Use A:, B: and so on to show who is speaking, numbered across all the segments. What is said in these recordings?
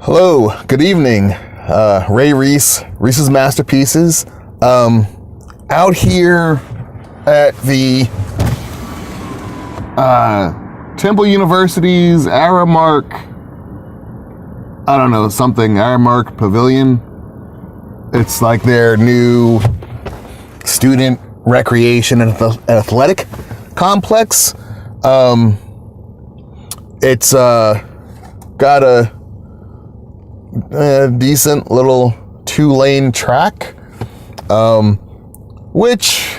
A: Hello, good evening. Ray Reese, Reese's Masterpieces. Out here at the Temple University's Aramark, Aramark Pavilion. It's like their new student recreation and athletic complex. It's got a decent little 2-lane track, which,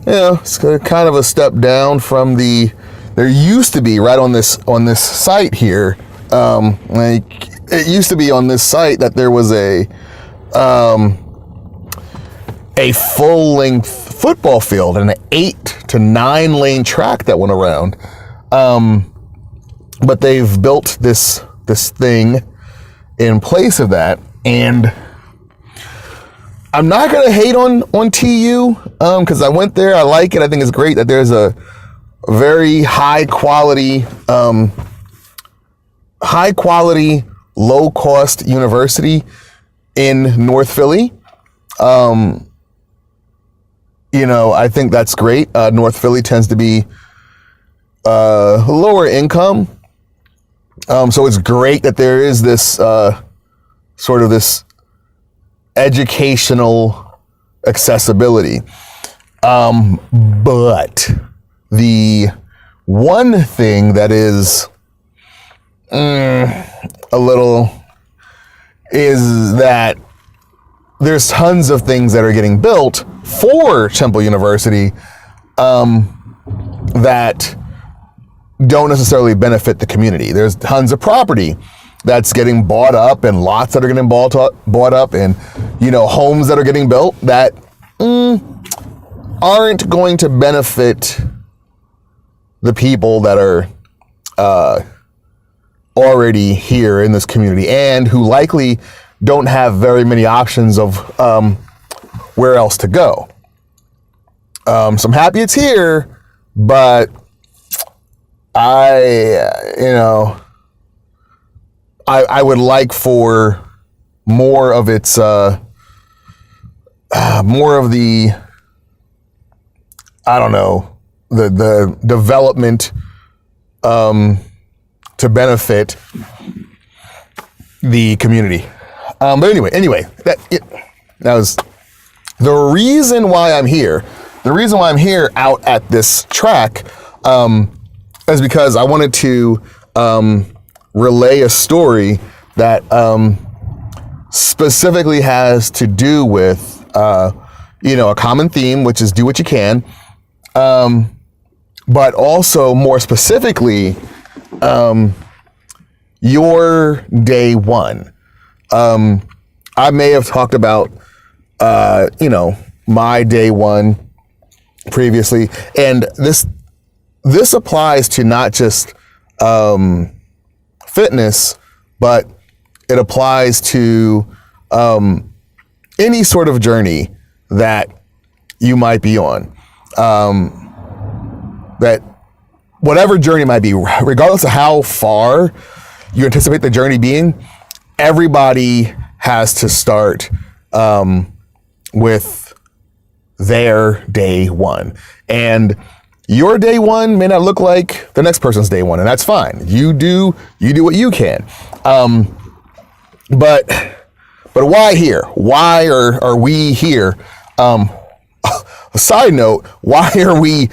A: it's kind of a step down from there used to be right on this site here. It used to be on this site that there was a full-length football field and an 8 to 9 lane track that went around. But they've built this thing in place of that, and I'm not gonna hate on TU because I went there. I like it. I think it's great that there's a very high quality, low cost university in North Philly. I think that's great. North Philly tends to be lower income. So it's great that there is this sort of this educational accessibility. But the one thing that is a little is that there's tons of things that are getting built for Temple University that don't necessarily benefit the community. There's tons of property that's getting bought up and lots that are getting bought up and, homes that are getting built that aren't going to benefit the people that are already here in this community and who likely don't have very many options of where else to go. So I'm happy it's here, but I would like for more of its, more of the development, to benefit the community. But anyway, that was the reason why I'm here. The reason why I'm here out at this track, is because I wanted to relay a story that specifically has to do with a common theme, which is do what you can, but also more specifically your day one. I may have talked about my day one previously, and this applies to not just fitness, but it applies to any sort of journey that you might be on. That whatever journey might be, regardless of how far you anticipate the journey being, everybody has to start with their day one. And your day one may not look like the next person's day one, and that's fine. You do what you can. But why here? Why are we here? A side note, why are we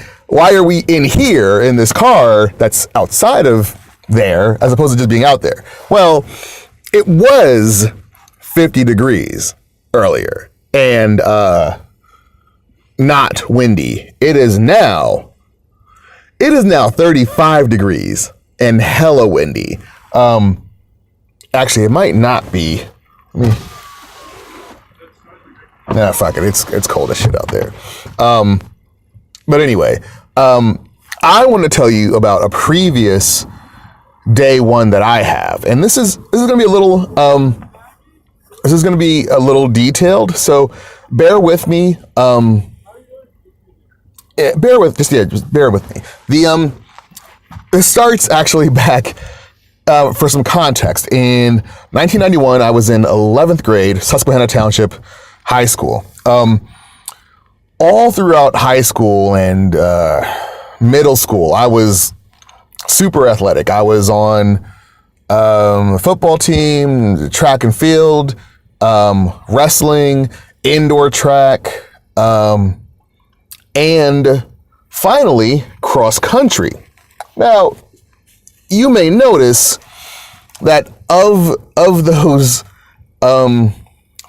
A: in here in this car that's outside of there as opposed to just being out there? Well, it was 50 degrees earlier and not windy. It is now 35 degrees and hella windy. Actually, it might not be. Fuck it. It's cold as shit out there. But anyway, I want to tell you about a previous day one that I have, and this is gonna be a little detailed. So bear with me. Just bear with me. It starts actually back for some context, in 1991, I was in 11th grade, Susquehanna Township High School. All throughout high school and middle school, I was super athletic. I was on the football team, track and field, wrestling, indoor track, and finally, cross country. Now, you may notice that of those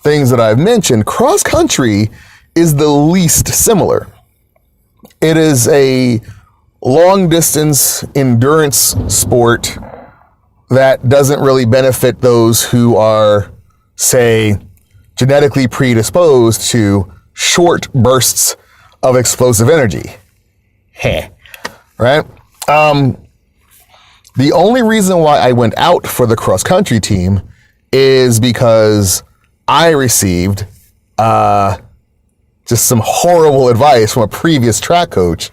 A: things that I've mentioned, cross country is the least similar. It is a long distance endurance sport that doesn't really benefit those who are, say, genetically predisposed to short bursts of explosive energy. Heh. Right? The only reason why I went out for the cross country team is because I received just some horrible advice from a previous track coach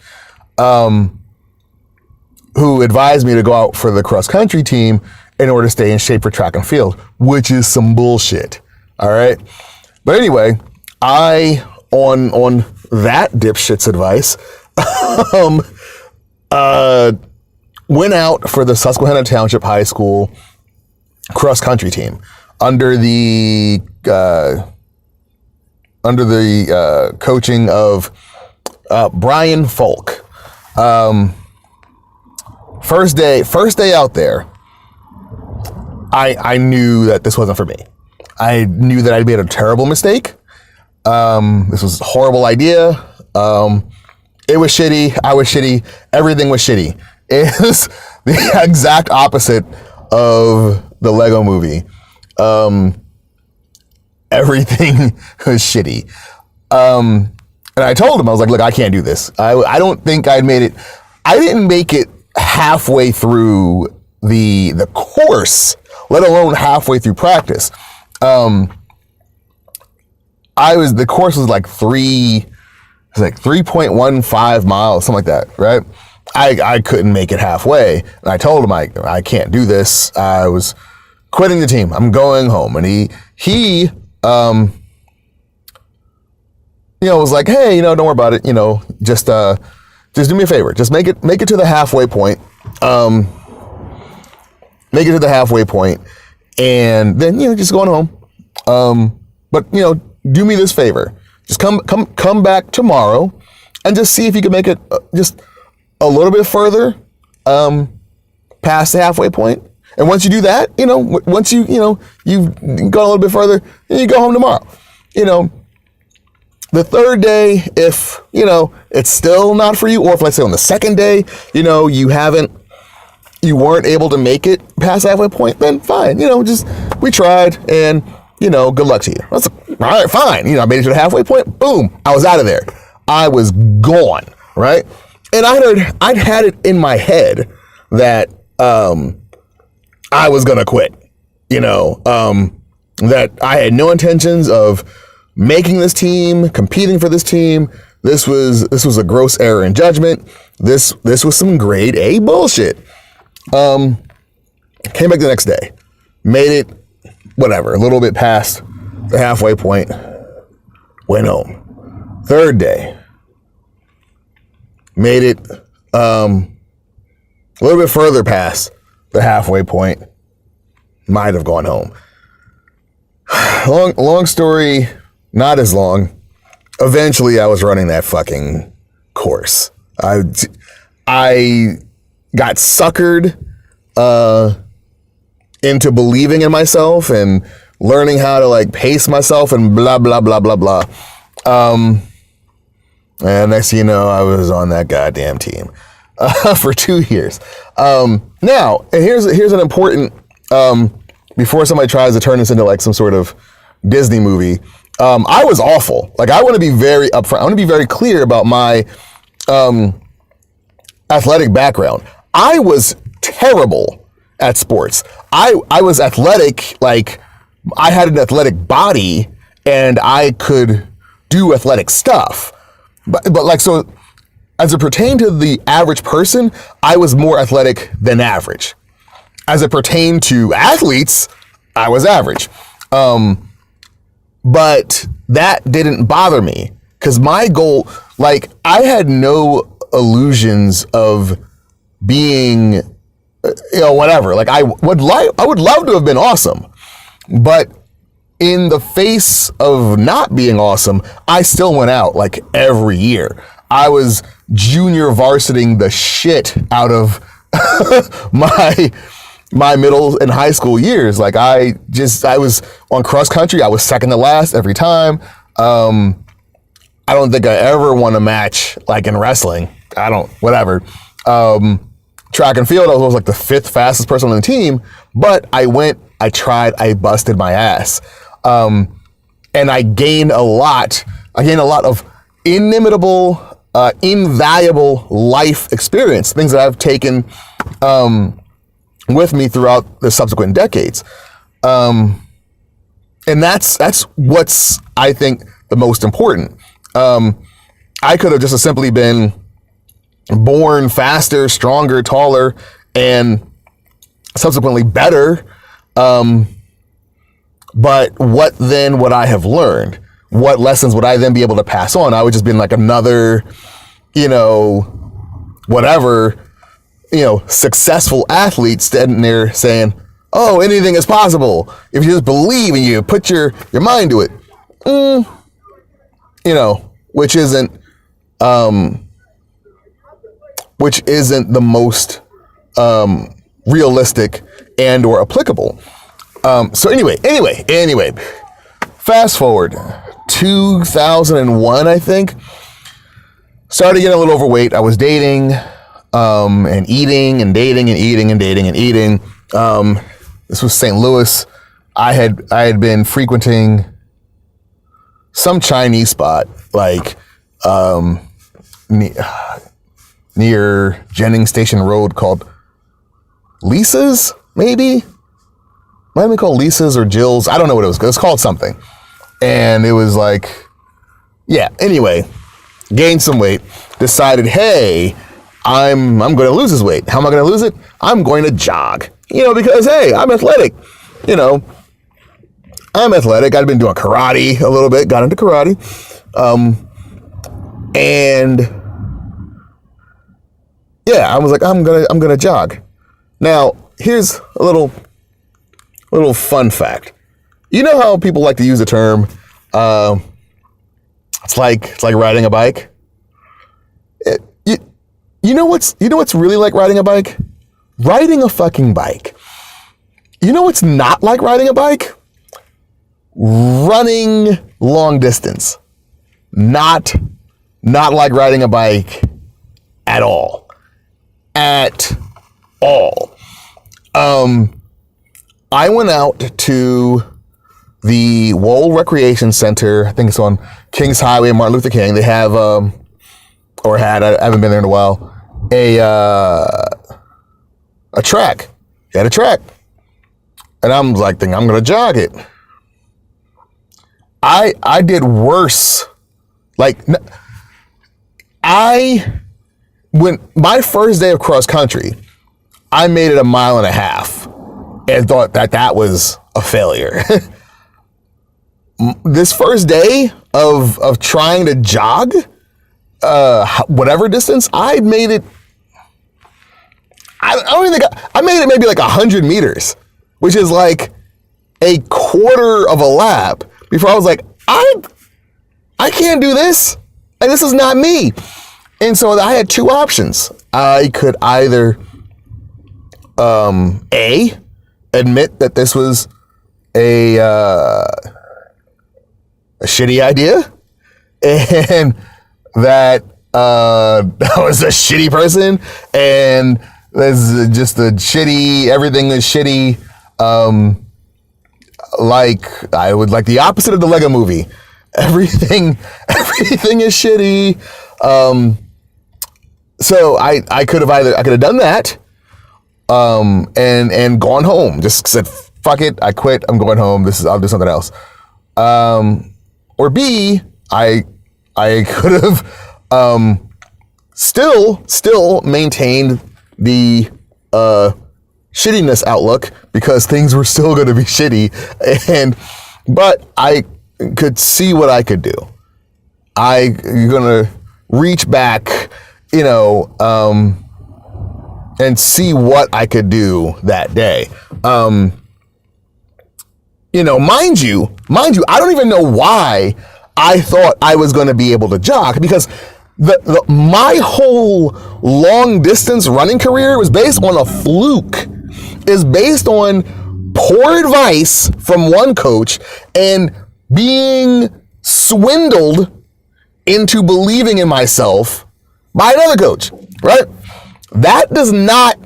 A: who advised me to go out for the cross country team in order to stay in shape for track and field, which is some bullshit. All right. But anyway, I, on that dipshit's advice, went out for the Susquehanna Township High School cross country team under the coaching of Brian Folk. First day out there, I knew that this wasn't for me. I knew that I'd made a terrible mistake. This was a horrible idea. It was shitty. I was shitty. Everything was shitty. It was the exact opposite of the Lego movie. Everything was shitty. And I told him, I was like, look, I can't do this. I don't think I'd made it. I didn't make it halfway through the course, let alone halfway through practice. The course was like 3.15 miles, something like that, right? I couldn't make it halfway. And I told him I can't do this. I was quitting the team. I'm going home. And he was like, hey, don't worry about it. Just do me a favor. Just make it to the halfway point. Make it to the halfway point, and then just going home. But do me this favor. Just come back tomorrow, and just see if you can make it just a little bit further past the halfway point. And once you do that, once you've gone a little bit further, then you go home tomorrow. The third day, if, it's still not for you, or if, let's say on the second day, you weren't able to make it past the halfway point, then fine. We tried, and, good luck to you. That's all right, fine. I made it to the halfway point. Boom. I was out of there. I was gone, right? And I'd had it in my head that I was going to quit, that I had no intentions of making this team, competing for this team. This was a gross error in judgment. This was some grade A bullshit. Came back the next day, made it, whatever, a little bit past the halfway point, went home. Third day, made it a little bit further past the halfway point, might have gone home. Long story, not as long. Eventually, I was running that fucking course. I got suckered into believing in myself and learning how to pace myself and blah blah blah blah blah. And next thing you know, I was on that goddamn team for 2 years. Now, and here's an important before somebody tries to turn this into some sort of Disney movie. I was awful. I want to be very upfront. I want to be very clear about my athletic background. I was terrible at sports. I was athletic, I had an athletic body and I could do athletic stuff. But so as it pertained to the average person, I was more athletic than average. as it pertained to athletes, I was average. But that didn't bother me because my goal, like, I had no illusions of being, whatever. Like, I would love to have been awesome, but in the face of not being awesome, I still went out like every year. I was junior varsitying the shit out of my middle and high school years. Like, I was on cross country. I was second to last every time. I don't think I ever won a match like in wrestling. Whatever. Track and field, I was like the 5th fastest person on the team, but I tried, I busted my ass. And I gained a lot of inimitable, invaluable life experience, things that I've taken, with me throughout the subsequent decades. And that's what's, I think, the most important. I could have just simply been born faster, stronger, taller, and subsequently better. But what then would I have learned? What lessons would I then be able to pass on? I would just been like another, successful athlete standing there saying, oh, anything is possible if you just believe and you put your mind to it. Which isn't the most realistic and or applicable. So anyway, fast forward 2001, I think, started getting a little overweight. I was dating, and eating and dating and eating and dating and eating. This was St. Louis. I had been frequenting some Chinese spot, like, near Jennings Station Road called Lisa's, maybe? Might have been called Lisa's or Jill's. I don't know what it was. It was called something. And it was like, anyway, gained some weight, decided, hey, I'm going to lose this weight. How am I going to lose it? I'm going to jog, because, hey, I'm athletic, I'm athletic. I'd been doing karate a little bit, got into karate. And I was like, I'm going to jog. Now, here's a little fun fact. You know how people like to use the term, it's like riding a bike? You know what's really like riding a bike? Riding a fucking bike. You know what's not like riding a bike? Running long distance. Not like riding a bike at all. At all. I went out to the Wohl Recreation Center. I think it's on Kings Highway and Martin Luther King. They have, I haven't been there in a while, a track. They had a track. And I'm like thinking, I'm going to jog it. I did worse. When my first day of cross country, I made it 1.5 miles and thought that was a failure. This first day of trying to jog, whatever distance, I made it. I don't even think I made it maybe like 100 meters, which is like a quarter of a lap before I was like, I can't do this. And this is not me. And so I had two options. I could either, admit that this was a shitty idea and that I was a shitty person and there's just a shitty, everything is shitty. Like I would like the opposite of the Lego movie. Everything is shitty. So I could have done that, and gone home. Just said, fuck it, I quit, I'm going home. I'll do something else. Or B, I could have, still maintained the, shittiness outlook because things were still going to be shitty, but I could see what I could do. I'm going to reach back, and see what I could do that day. Mind you, I don't even know why I thought I was going to be able to jog, because my whole long distance running career was based on a fluke. Is based on poor advice from one coach and being swindled into believing in myself by another coach, right? That does not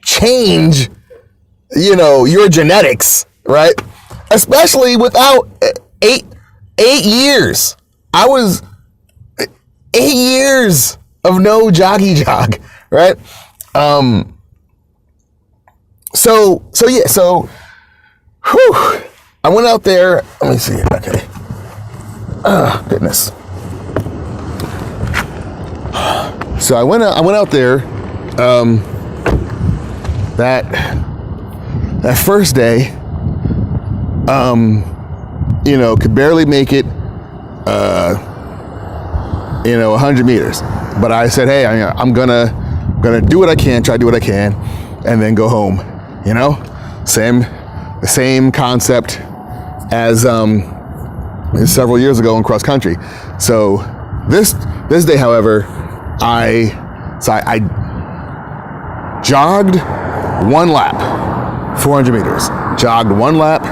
A: change, your genetics, right? Especially without 8 years. I was 8 years of no joggy jog, right? So, I went out there. Let me see. Okay. Goodness. So I went out there. That first day. Could barely make it. 100 meters. But I said, hey, I'm gonna do what I can, try to do what I can, and then go home. The same concept as several years ago in cross country. So this day, however, I jogged one lap, 400 meters, jogged one lap,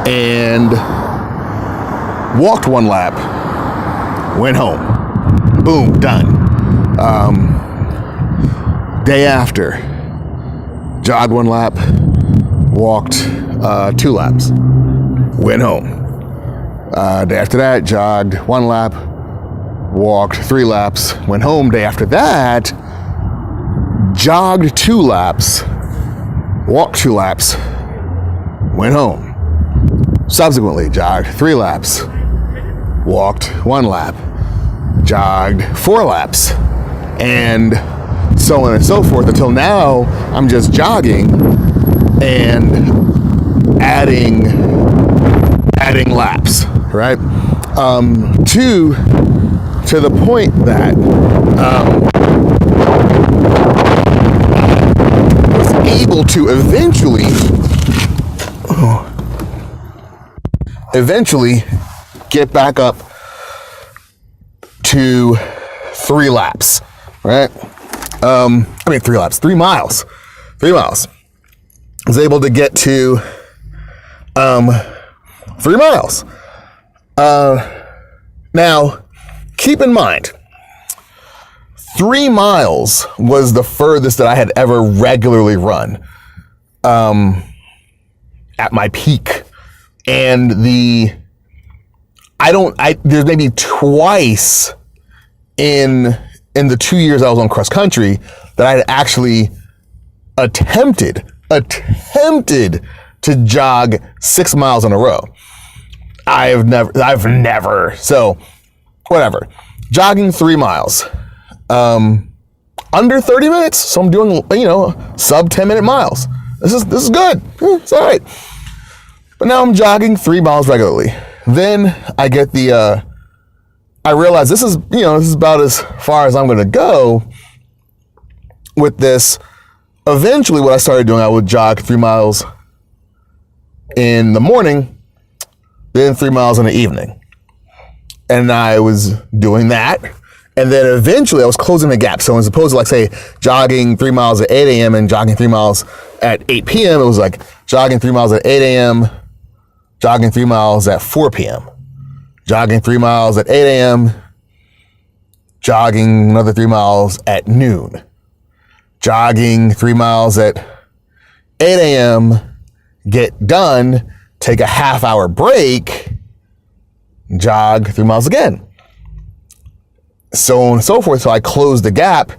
A: and walked one lap, went home. Boom, done. Day after, jogged one lap, walked 2 laps, went home. Day after that, jogged 1 lap, walked 3 laps, went home. Day after that, jogged 2 laps, walked 2 laps, went home. Subsequently, jogged 3 laps, walked 1 lap, jogged 4 laps, and so on and so forth, until now I'm just jogging and adding laps, right? To the point that I was able to eventually get back up to 3 laps, right? 3 laps, 3 miles. 3 miles. I was able to get to 3 miles. Now, keep in mind, 3 miles was the furthest that I had ever regularly run at my peak. And there's maybe twice in the 2 years I was on cross country that I had actually attempted to jog 6 miles in a row. I've never. So, whatever. Jogging 3 miles. Under 30 minutes. So I'm doing, sub 10-minute miles. This is good. It's all right. But now I'm jogging 3 miles regularly. Then I get I realize this is about as far as I'm going to go with this. Eventually, what I started doing, I would jog 3 miles in the morning, then 3 miles in the evening. And I was doing that. And then eventually I was closing the gap. So as opposed to say jogging 3 miles at 8 a.m. and jogging 3 miles at 8 p.m., it was like jogging 3 miles at 8 a.m., jogging 3 miles at 4 p.m., jogging 3 miles at 8 a.m., jogging another 3 miles at noon, jogging 3 miles at 8 a.m., get done, take a half-hour break, jog 3 miles again. So on and so forth. So I closed the gap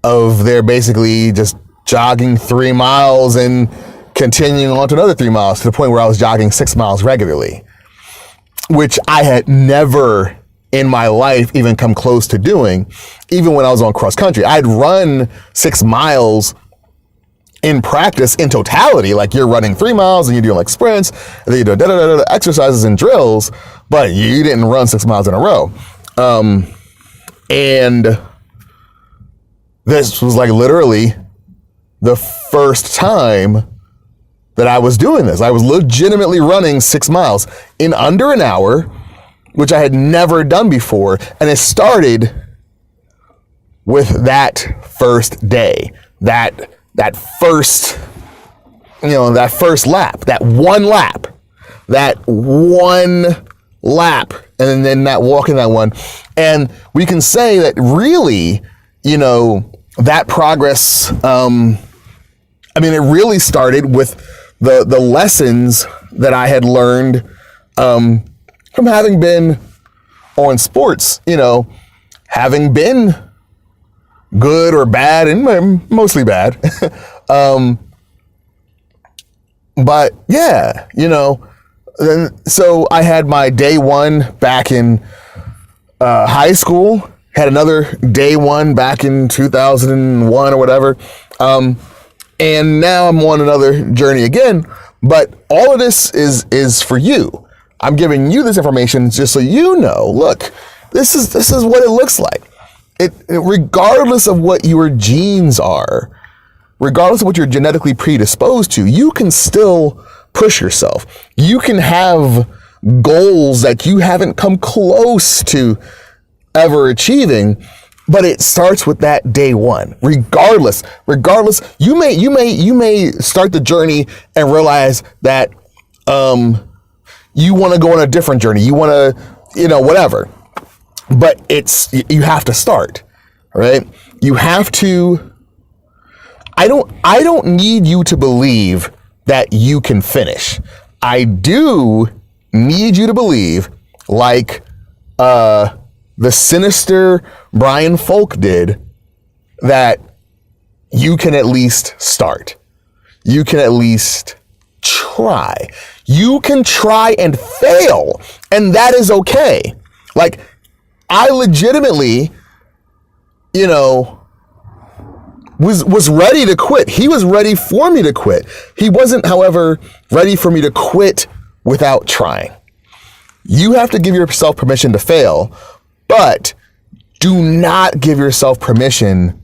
A: of there basically just jogging 3 miles and continuing on to another 3 miles to the point where I was jogging 6 miles regularly, which I had never in my life even come close to doing, even when I was on cross country. I'd run 6 miles in practice, in totality, like you're running 3 miles and you're doing like sprints, and then you're doing exercises and drills, but you didn't run 6 miles in a row. And this was like literally the first time that I was doing this. I was legitimately running 6 miles in under an hour, which I had never done before. And it started with that first day, that first lap, that one lap, and then that walking that one. And we can say that really, that progress, it really started with the lessons that I had learned from having been on sports, having been good or bad, and mostly bad. But yeah, so I had my day one back in high school, had another day one back in 2001 or whatever. And now I'm on another journey again, but all of this is for you. I'm giving you this information just so you know, look, this is what it looks like. Regardless of what your genes are, regardless of what you're genetically predisposed to, you can still push yourself. You can have goals that you haven't come close to ever achieving, but it starts with that day one. Regardless, you may start the journey and realize that you want to go on a different journey. You want to, whatever. But you have to start, right? You have to. I don't need you to believe that you can finish. I do need you to believe, like the sinister Brian Folk did, that you can at least start. You can at least try. You can try and fail, and that is okay. Like, I legitimately, was ready to quit. He was ready for me to quit. He wasn't, however, ready for me to quit without trying. You have to give yourself permission to fail, but do not give yourself permission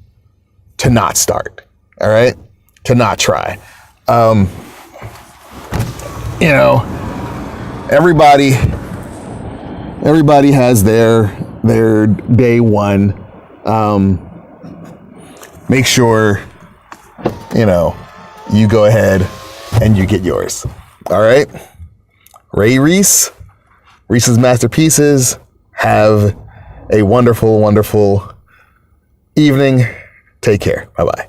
A: to not start. All right? To not try. Everybody has their day one. Make sure, you go ahead and you get yours. All right? Ray Reese, Reese's Masterpieces. Have a wonderful, wonderful evening. Take care. Bye-bye.